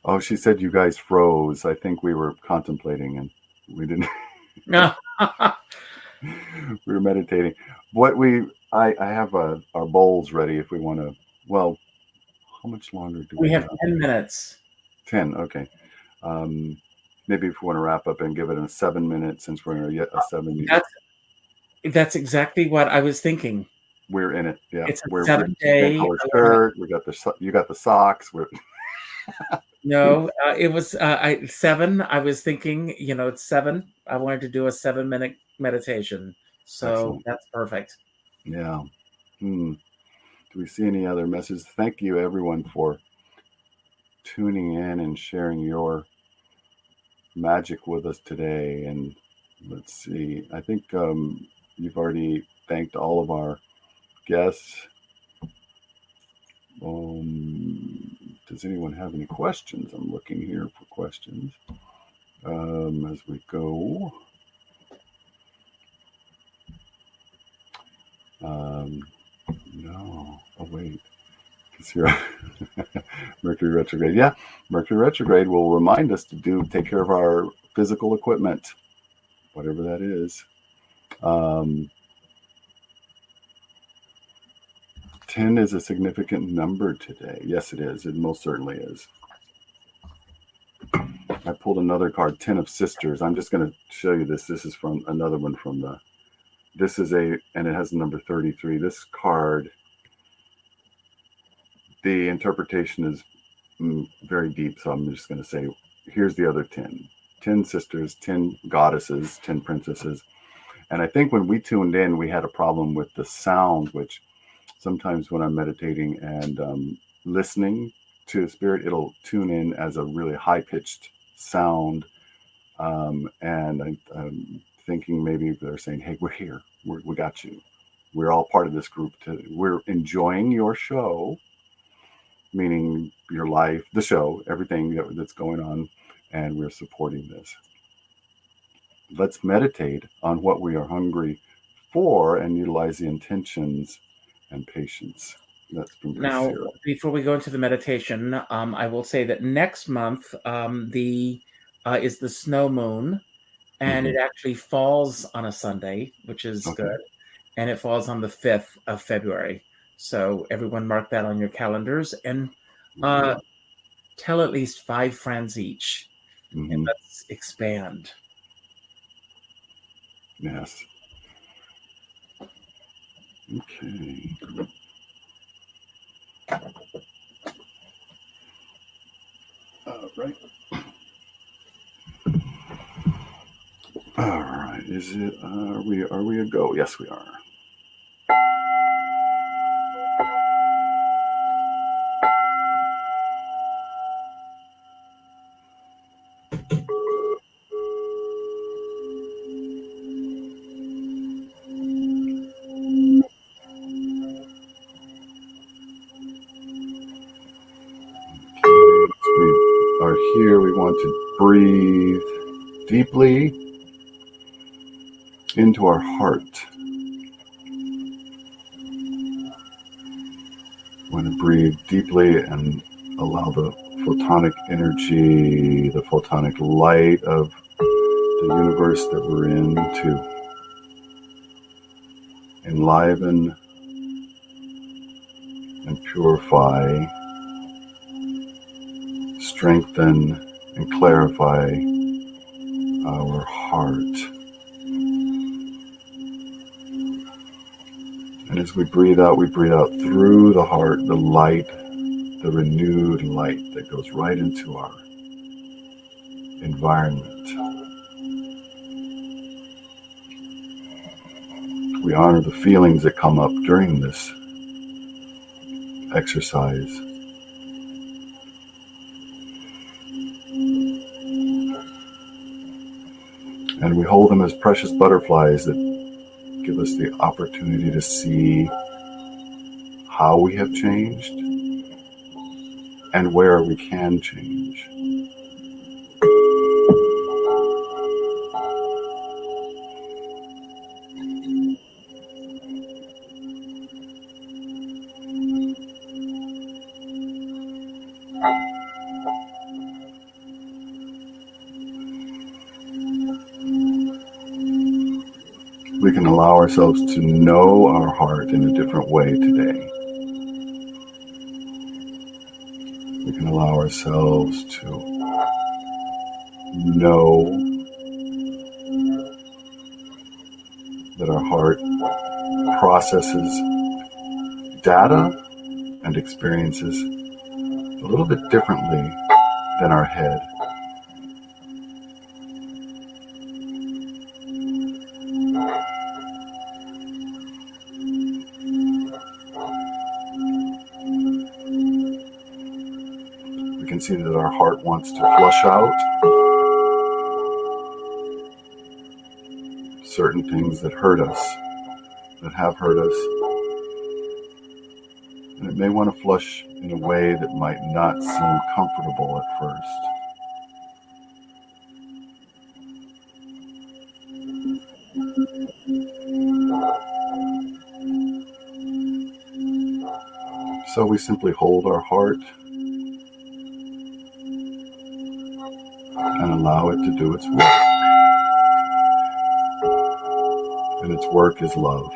D: Oh, she said you guys froze. I think we were contemplating and we didn't.
C: No.
D: We were meditating. I have our bowls ready if we want to. Well, how much longer do
C: we have? 10 minutes.
D: 10. Okay. Maybe if we want to wrap up and give it a 7 minute, since we're in a 7 minute.
C: That's exactly what I was thinking.
D: We're in it. Yeah.
C: It's a
D: We're
C: 7-day.
D: color shirt. You got the socks.
C: No, it was 7. I was thinking, it's 7. I wanted to do a 7-minute meditation. So
D: Excellent.
C: that's perfect.
D: Yeah. Do we see any other messages? Thank you, everyone, for tuning in and sharing your magic with us today. And let's see. I think you've already thanked all of our guests. Does anyone have any questions? I'm looking here for questions as we go. No. Oh, wait. Mercury retrograde. Yeah, Mercury retrograde will remind us to take care of our physical equipment, whatever that is. 10 is a significant number today. Yes, it is. It most certainly is. I pulled another card, 10 of Sisters. I'm just going to show you this. This is from another one and it has the number 33. This card, the interpretation is very deep, so I'm just going to say, here's the other 10. 10 sisters, 10 goddesses, 10 princesses. And I think when we tuned in, we had a problem with the sound, which sometimes when I'm meditating and listening to spirit, it'll tune in as a really high-pitched sound. And I'm thinking maybe they're saying, hey, we're here. We got you. We're all part of this group. We're enjoying your show, meaning your life, the show, everything that's going on, and we're supporting this. Let's meditate on what we are hungry for and utilize the intentions and patience. That's from
C: Now,
D: Sarah.
C: before we go into the meditation, I will say that next month is the snow moon, and it actually falls on a Sunday, which is good, and it falls on the 5th of February. So everyone mark that on your calendars and tell at least 5 friends each, and let's expand.
D: Yes. Okay. Right. All right. Is it? Are we a go? Yes, we are. Here we want to breathe deeply into our heart. We want to breathe deeply and allow the photonic energy, the photonic light of the universe that we're in to enliven and purify, strengthen and clarify our heart. And as we breathe out through the heart, the light, the renewed light that goes right into our environment. We honor the feelings that come up during this exercise. And we hold them as precious butterflies that give us the opportunity to see how we have changed and where we can change. We can allow ourselves to know our heart in a different way today. We can allow ourselves to know that our heart processes data and experiences a little bit differently than our head. We can see that our heart wants to flush out certain things that hurt us, that have hurt us. And it may want to flush in a way that might not seem comfortable at first. So we simply hold our heart and allow it to do its work. And its work is love.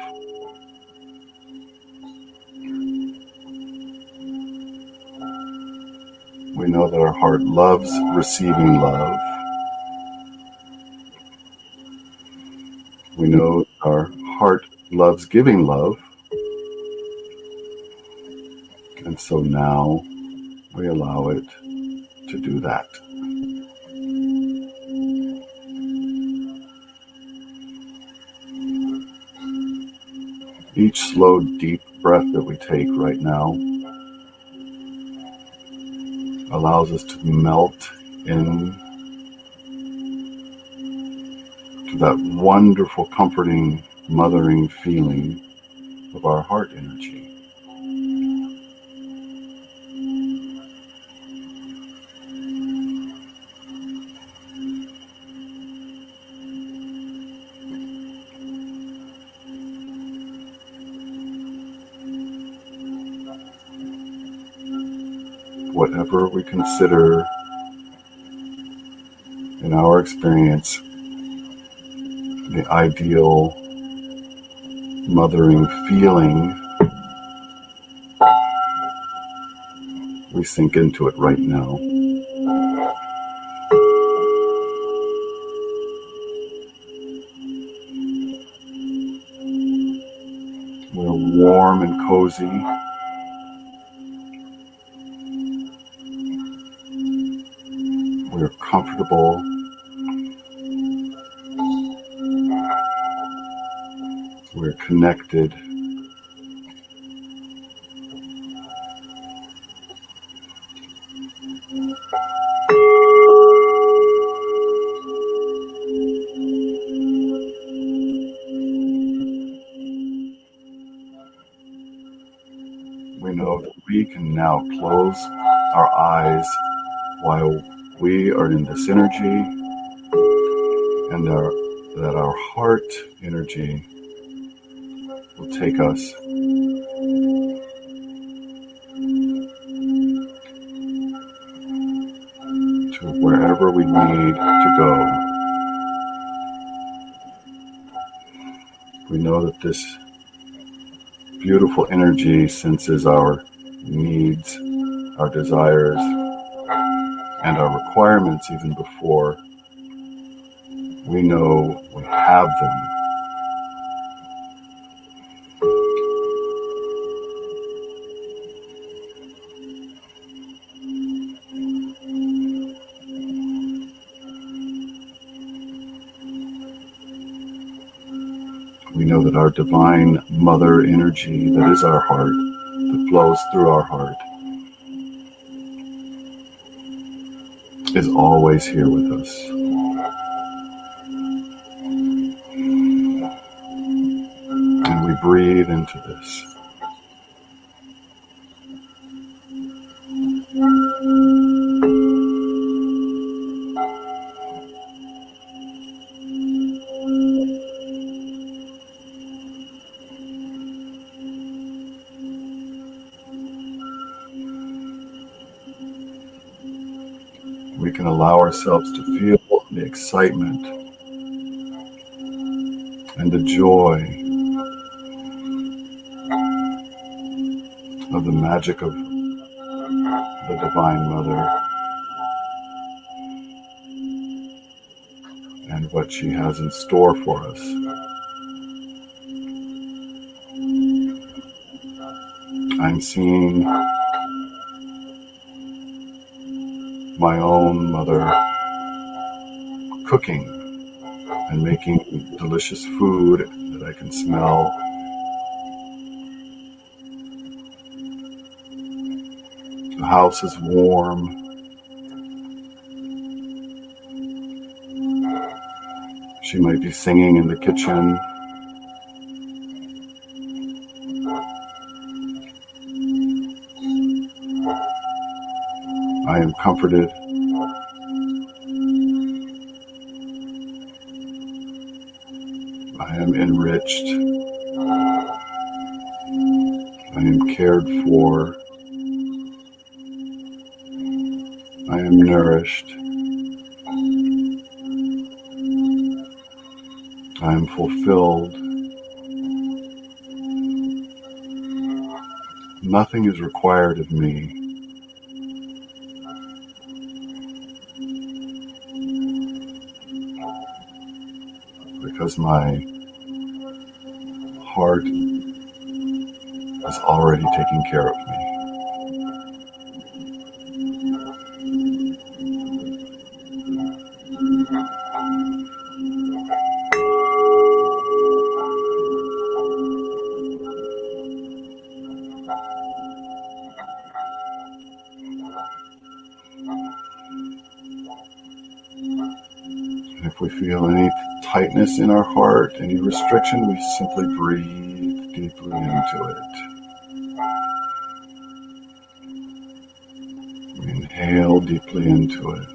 D: We know that our heart loves receiving love. We know our heart loves giving love. And so now we allow it to do that. Each slow, deep breath that we take right now allows us to melt in to that wonderful, comforting, mothering feeling of our heart energy. Whatever we consider in our experience the ideal mothering feeling, we sink into it right now. We're warm and cozy. We're comfortable. We're connected. We know that we can now close our eyes while we are in this energy, and that our heart energy will take us to wherever we need to go. We know that this beautiful energy senses our needs, our desires, and our requirements even before we know we have them. We know that our divine mother energy, that is our heart, that flows through our heart, is always here with us. And we breathe into this. We can allow ourselves to feel the excitement and the joy of the magic of the Divine Mother and what she has in store for us. I'm seeing my own mother cooking and making delicious food that I can smell. The house is warm. She might be singing in the kitchen. I am comforted. I am enriched. I am cared for. I am nourished. I am fulfilled. Nothing is required of me. Because my heart is already taking care of me. And if we feel any tightness in our heart, any restriction, we simply breathe deeply into it. We inhale deeply into it.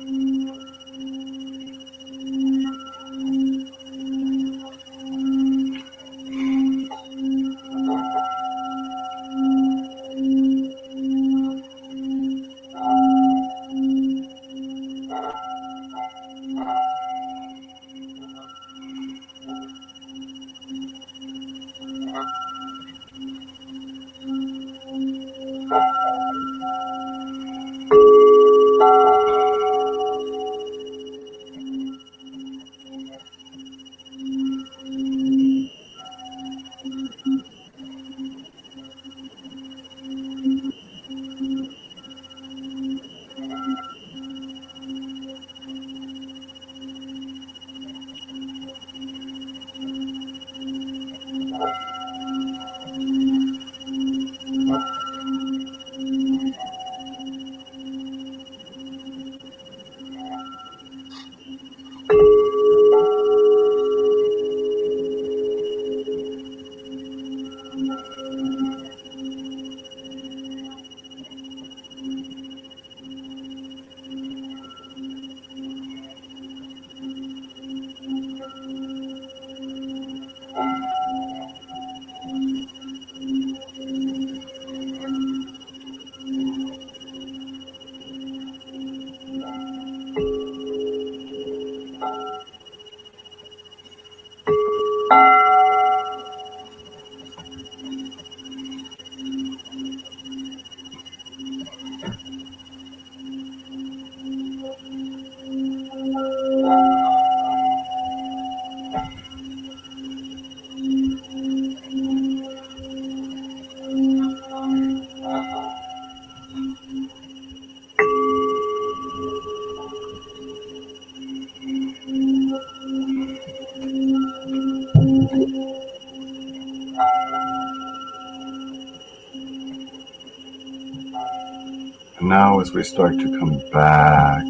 D: And now as we start to come back,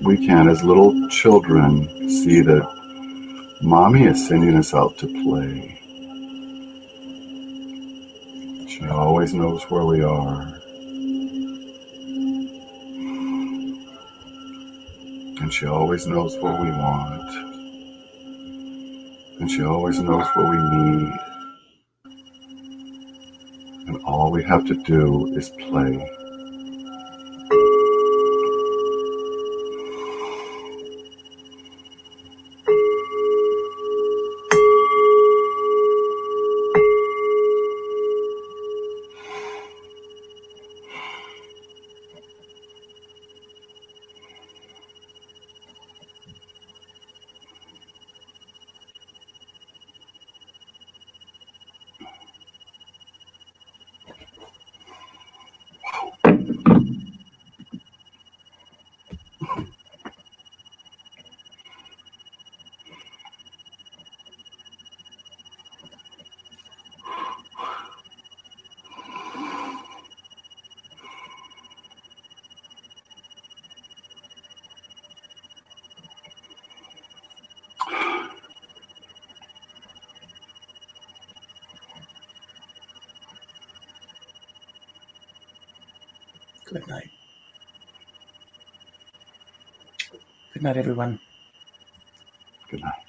D: we can, as little children, see that Mommy is sending us out to play. She always knows where we are. And she always knows what we want. And she always knows what we need. And all we have to do is play.
C: Good night. Good night, everyone.
D: Good night.